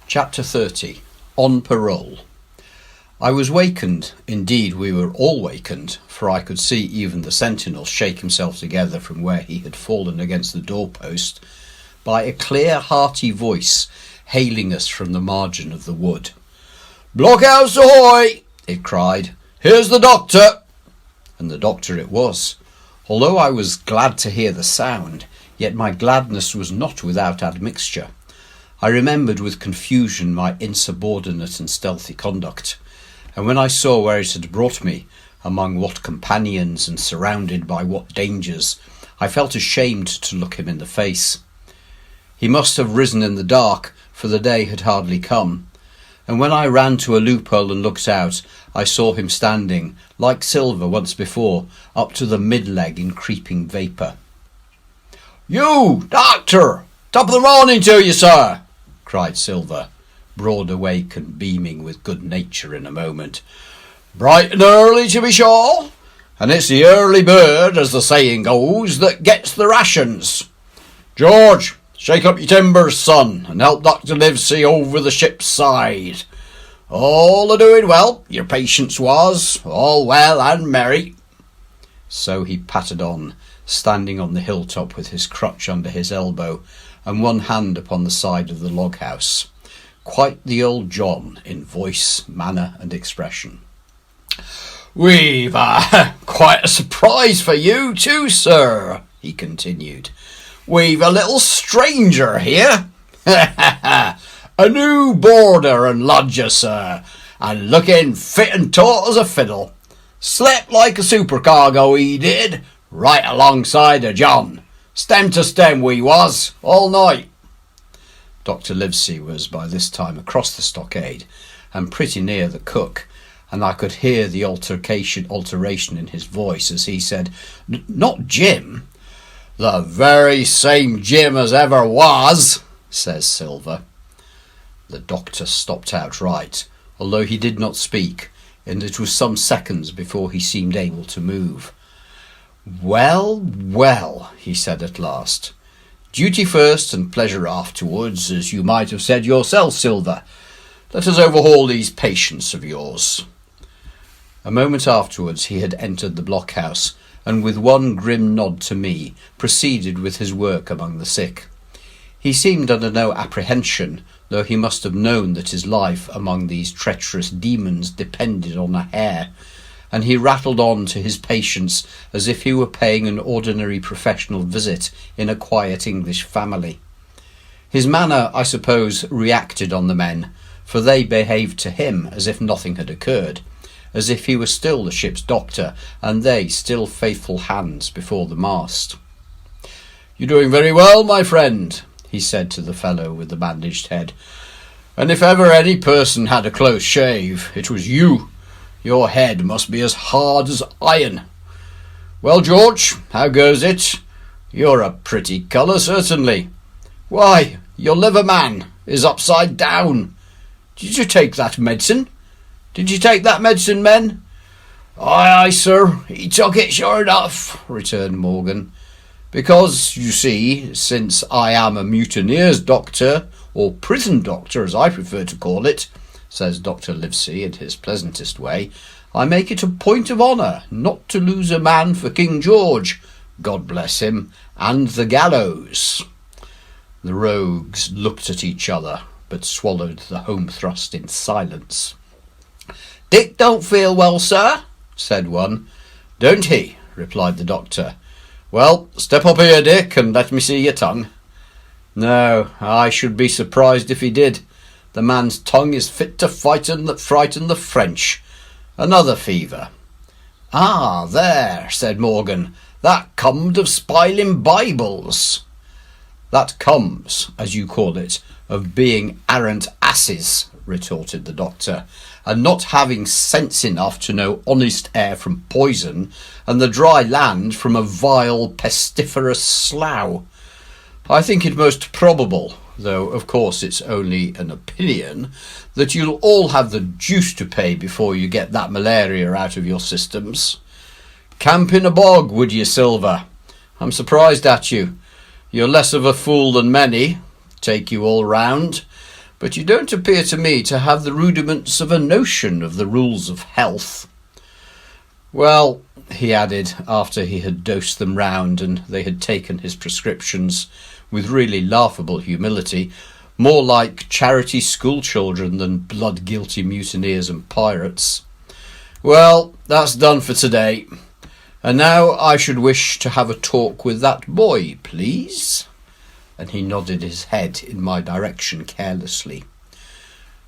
Chapter 30. On Parole. I was wakened, indeed we were all wakened, for I could see even the sentinel shake himself together from where he had fallen against the doorpost, by a clear, hearty voice hailing us from the margin of the wood. "Blockhouse ahoy!" it cried. "Here's the doctor!" And the doctor it was. Although I was glad to hear the sound, yet my gladness was not without admixture. I remembered with confusion my insubordinate and stealthy conduct, and when I saw where it had brought me, among what companions and surrounded by what dangers, I felt ashamed to look him in the face. He must have risen in the dark, for the day had hardly come, and when I ran to a loophole and looked out, I saw him standing, like Silver once before, up to the mid-leg in creeping vapour. "You, doctor! Top of the morning to you, sir!" cried Silver, broad awake and beaming with good nature in a moment. "Bright and early, to be sure, and it's the early bird, as the saying goes, that gets the rations. George, shake up your timbers, son, and help Dr. Livesey over the ship's side. All a doing well, your patience was, all well and merry." So he pattered on, standing on the hilltop with his crutch under his elbow and one hand upon the side of the log-house, quite the old John in voice, manner and expression. "We've quite a surprise for you too, sir," he continued. "We've a little stranger here. A new boarder and lodger, sir, and looking fit and taut as a fiddle. Slept like a supercargo, he did, right alongside of John. Stem to stem we was, all night." Dr. Livesey was by this time across the stockade and pretty near the cook, and I could hear the alteration in his voice as he said, "Not Jim?" "The very same Jim as ever was," says Silver. The doctor stopped outright, although he did not speak, and it was some seconds before he seemed able to move. "Well, well," he said at last. "Duty first and pleasure afterwards, as you might have said yourself, Silver. Let us overhaul these patients of yours." A moment afterwards he had entered the blockhouse, and with one grim nod to me, proceeded with his work among the sick. He seemed under no apprehension, though he must have known that his life among these treacherous demons depended on a hair, and he rattled on to his patients as if he were paying an ordinary professional visit in a quiet English family. His manner, I suppose, reacted on the men, for they behaved to him as if nothing had occurred, as if he were still the ship's doctor, and they still faithful hands before the mast. "You're doing very well, my friend," he said to the fellow with the bandaged head, "and if ever any person had a close shave, it was you. Your head must be as hard as iron. Well, George, how goes it? You're a pretty colour, certainly. Why, your liver, man, is upside down. Did you take that medicine? Did you take that medicine, men?" "Aye, aye, sir, he took it sure enough," returned Morgan. "Because, you see, since I am a mutineer's doctor, or prison doctor, as I prefer to call it," says Dr. Livesey in his pleasantest way, "I make it a point of honour not to lose a man for King George, God bless him, and the gallows." The rogues looked at each other, but swallowed the home thrust in silence. "Dick don't feel well, sir," said one. "Don't he?" replied the doctor. "Well, step up here, Dick, and let me see your tongue." "No, I should be surprised if he did. The man's tongue is fit to frighten the French. Another fever." "Ah, there," said Morgan, "that comed of spiling Bibles." "That comes, as you call it, of being arrant asses," retorted the doctor, "and not having sense enough to know honest air from poison, and the dry land from a vile pestiferous slough. I think it most probable, though of course it's only an opinion, that you'll all have the deuce to pay before you get that malaria out of your systems. Camp in a bog, would ye, Silver? I'm surprised at you. You're less of a fool than many, take you all round. but you don't appear to me to have the rudiments of a notion of the rules of health. Well, he added, after he had dosed them round and they had taken his prescriptions with really laughable humility, more like charity schoolchildren than blood-guilty mutineers and pirates. Well, that's done for today. And now I should wish to have a talk with that boy, please. And he nodded his head in my direction carelessly.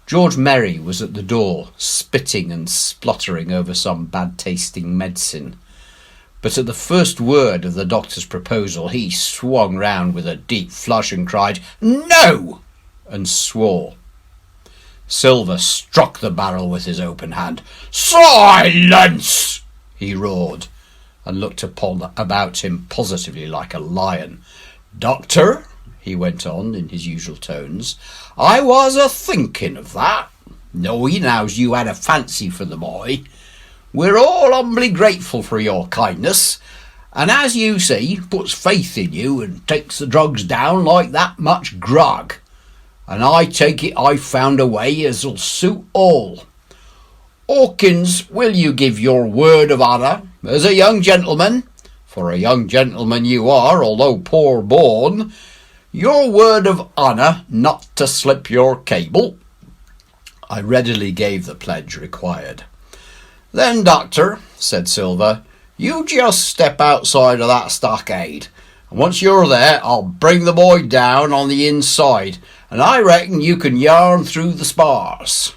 George Merry was at the door, spitting and spluttering over some bad-tasting medicine. But at the first word of the doctor's proposal, he swung round with a deep flush and cried, "No!" and swore. Silver struck the barrel with his open hand. "Silence!" he roared, and looked about him positively like a lion. "Doctor," he went on in his usual tones, "I was a-thinking of that, knowing as you had a fancy for the boy. We're all humbly grateful for your kindness, and as you see, puts faith in you and takes the drugs down like that much grog. And I take it I've found a way as'll suit all. Hawkins, will you give your word of honour, as a young gentleman, for a young gentleman you are, although poor born, your word of honour not to slip your cable?" I readily gave the pledge required. "Then, doctor," said Silver, "you just step outside of that stockade, and once you're there I'll bring the boy down on the inside, and I reckon you can yarn through the spars.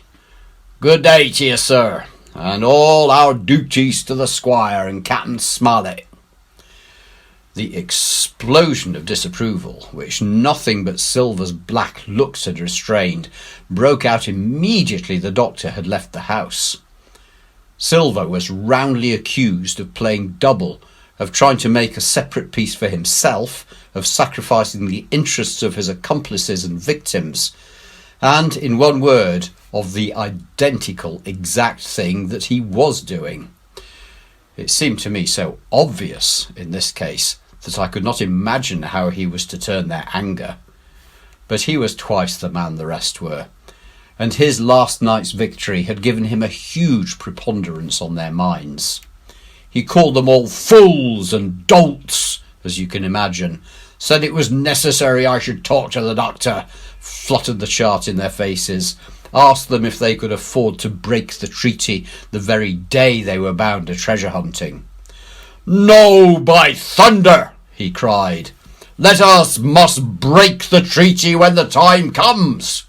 Good day to you, sir, and all our duties to the squire and Captain Smollett." The explosion of disapproval, which nothing but Silver's black looks had restrained, broke out immediately the doctor had left the house. Silver was roundly accused of playing double, of trying to make a separate peace for himself, of sacrificing the interests of his accomplices and victims, and, in one word, of the identical exact thing that he was doing. It seemed to me so obvious in this case that I could not imagine how he was to turn their anger. But he was twice the man the rest were, and his last night's victory had given him a huge preponderance on their minds. He called them all fools and dolts, as you can imagine, said it was necessary I should talk to the doctor, fluttered the chart in their faces, asked them if they could afford to break the treaty the very day they were bound to treasure hunting. "No, by thunder!" he cried. "Let us must break the treaty when the time comes.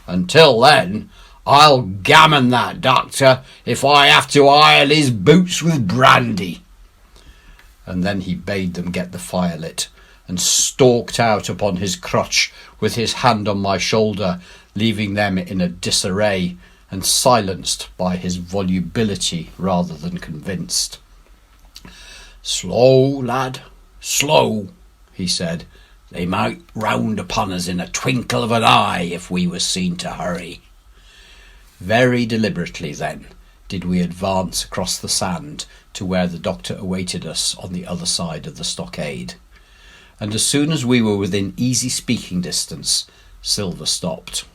Until then, I'll gammon that doctor if I have to oil his boots with brandy." And then he bade them get the fire lit, and stalked out upon his crutch with his hand on my shoulder, leaving them in a disarray and silenced by his volubility rather than convinced. "Slow, lad, slow," he said. "They might round upon us in a twinkle of an eye if we was seen to hurry." Very deliberately, then, did we advance across the sand to where the doctor awaited us on the other side of the stockade. And as soon as we were within easy speaking distance, Silver stopped.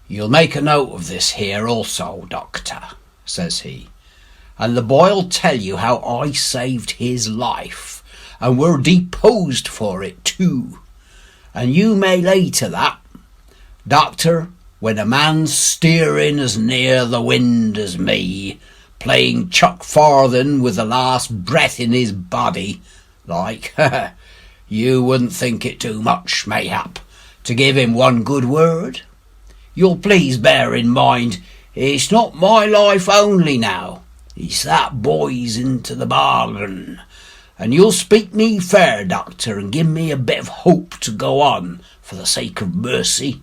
"You'll make a note of this here also, doctor," says he, "and the boy'll tell you how I saved his life, and were deposed for it too. And you may lay to that, doctor, when a man's steering as near the wind as me, playing chuck farthing with the last breath in his body, like, you wouldn't think it too much, mayhap, to give him one good word. You'll please bear in mind, it's not my life only now, it's that boy's into the bargain. And you'll speak me fair, doctor, and give me a bit of hope to go on, for the sake of mercy."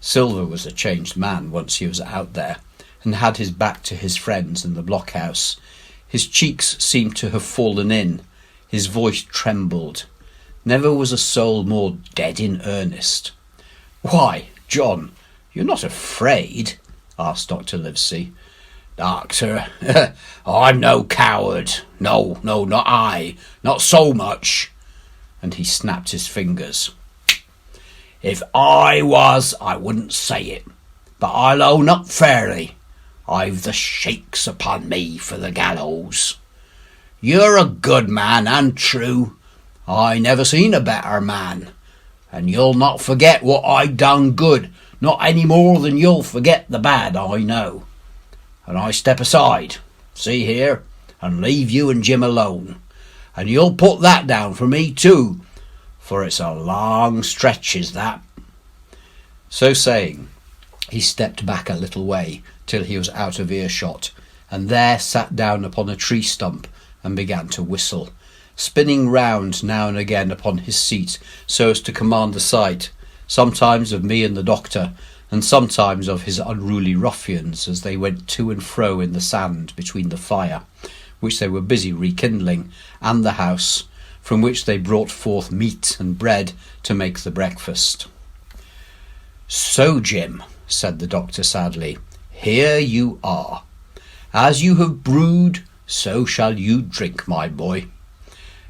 Silver was a changed man once he was out there, and had his back to his friends in the blockhouse. His cheeks seemed to have fallen in, his voice trembled. Never was a soul more dead in earnest. "Why, John, you're not afraid?" asked Dr. Livesey. "Doctor, I'm no coward. No, not I. Not so much." And he snapped his fingers. If I was, I wouldn't say it, but I'll own up fairly. I've the shakes upon me for the gallows. You're a good man and true. I never seen a better man. And you'll not forget what I done good, not any more than you'll forget the bad, I know. And I step aside, see here, and leave you and Jim alone. And you'll put that down for me too, for it's a long stretch is that. So saying, he stepped back a little way till he was out of earshot, and there sat down upon a tree stump and began to whistle, spinning round now and again upon his seat so as to command the sight, sometimes of me and the doctor, and sometimes of his unruly ruffians as they went to and fro in the sand between the fire, which they were busy rekindling, and the house, from which they brought forth meat and bread to make the breakfast. So, Jim, said the doctor sadly, here you are. As you have brewed, so shall you drink, my boy.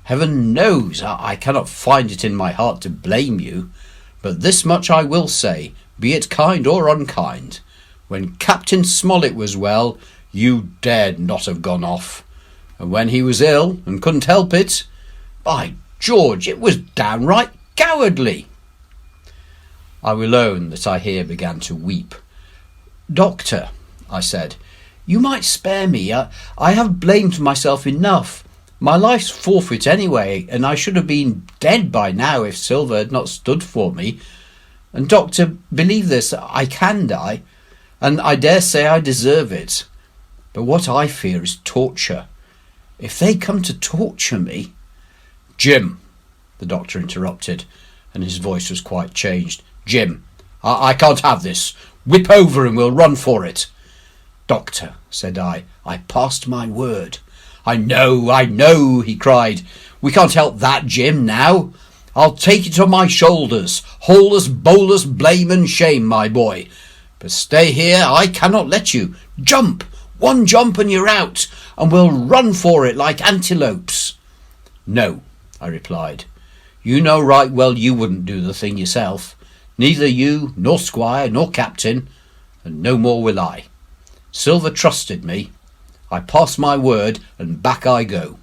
Heaven knows I cannot find it in my heart to blame you, but this much I will say, be it kind or unkind. When Captain Smollett was well, you dared not have gone off, and when he was ill and couldn't help it, by George, it was downright cowardly. I will own that I here began to weep. Doctor, I said, you might spare me. I have blamed myself enough. My life's forfeit anyway, and I should have been dead by now if Silver had not stood for me. And, Doctor, believe this, I can die, and I dare say I deserve it. But what I fear is torture. If they come to torture me... Jim, the doctor interrupted, and his voice was quite changed. Jim, I can't have this. Whip over and we'll run for it. Doctor, said I passed my word. I know, he cried. We can't help that, Jim, now. I'll take it on my shoulders, holus, bolus, blame and shame, my boy. But stay here, I cannot let you. Jump, one jump and you're out, and we'll run for it like antelopes. No, I replied. You know right well you wouldn't do the thing yourself. Neither you, nor Squire, nor Captain, and no more will I. Silver trusted me. I pass my word, and back I go.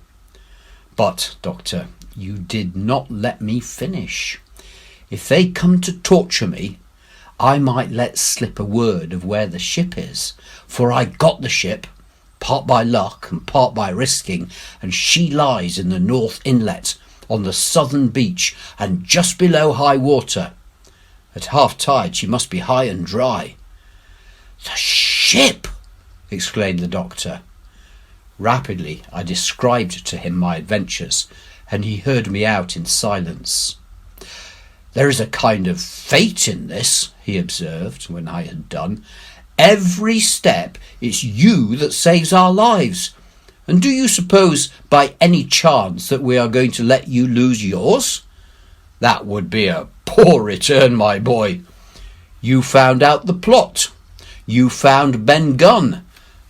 But, Doctor, you did not let me finish. If they come to torture me, I might let slip a word of where the ship is, for I got the ship, part by luck and part by risking, and she lies in the North Inlet, on the southern beach, and just below high water. At half tide she must be high and dry. The ship! Exclaimed the doctor. Rapidly I described to him my adventures, and he heard me out in silence. There is a kind of fate in this, he observed when I had done. Every step it's you that saves our lives. And do you suppose by any chance that we are going to let you lose yours? That would be a poor return, my boy. You found out the plot. You found Ben Gunn.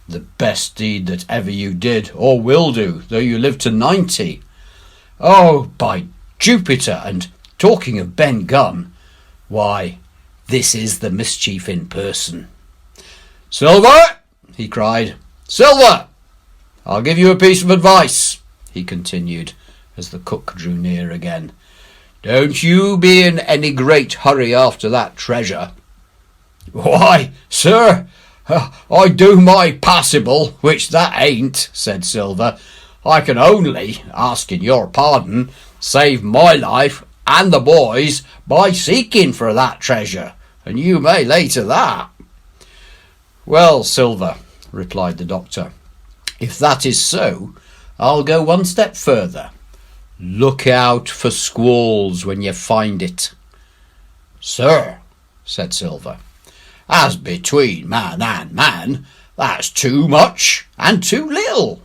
The best deed that ever you did, or will do, though you live to 90. Oh, by Jupiter, and talking of Ben Gunn, why, this is the mischief in person. Silver, he cried. Silver! I'll give you a piece of advice, he continued, as the cook drew near again. Don't you be in any great hurry after that treasure. Why, sir, I do my passable, which that ain't, said Silver. I can only, asking your pardon, save my life and the boys by seeking for that treasure, and you may lay to that. Well, Silver, replied the doctor, if that is so, I'll go one step further. Look out for squalls when you find it. Sir, said Silver, as between man and man, that's too much and too little.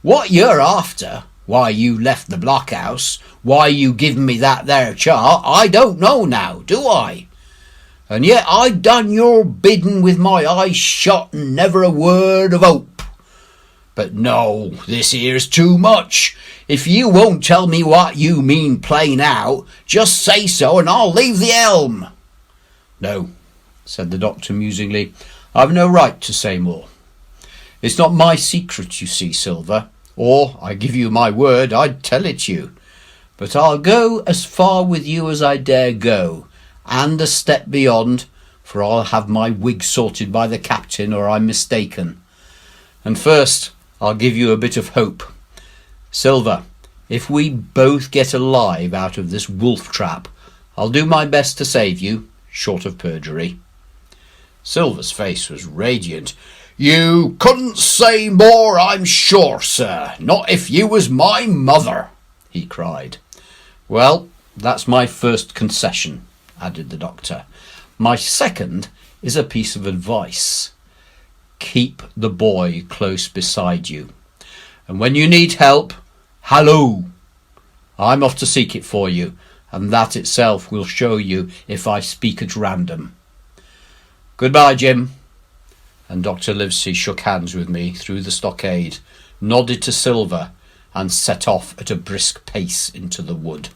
What you're after, why you left the blockhouse, why you given me that there chart, I don't know now, do I? And yet I done your bidding with my eyes shut and never a word of hope. But no, this here's too much. If you won't tell me what you mean plain out, just say so and I'll leave the elm. No, said the doctor musingly, I've no right to say more. It's not my secret, you see, Silver, or, I give you my word, I'd tell it you. But I'll go as far with you as I dare go, and a step beyond, for I'll have my wig sorted by the captain, or I'm mistaken. And first, I'll give you a bit of hope. Silver, if we both get alive out of this wolf trap, I'll do my best to save you, short of perjury. Silver's face was radiant. You couldn't say more, I'm sure, sir. Not if you was my mother, he cried. Well, that's my first concession, added the doctor. My second is a piece of advice. Keep the boy close beside you. And when you need help, halloo! I'm off to seek it for you, and that itself will show you if I speak at random. Goodbye, Jim. And Dr. Livesey shook hands with me through the stockade, nodded to Silver, and set off at a brisk pace into the wood.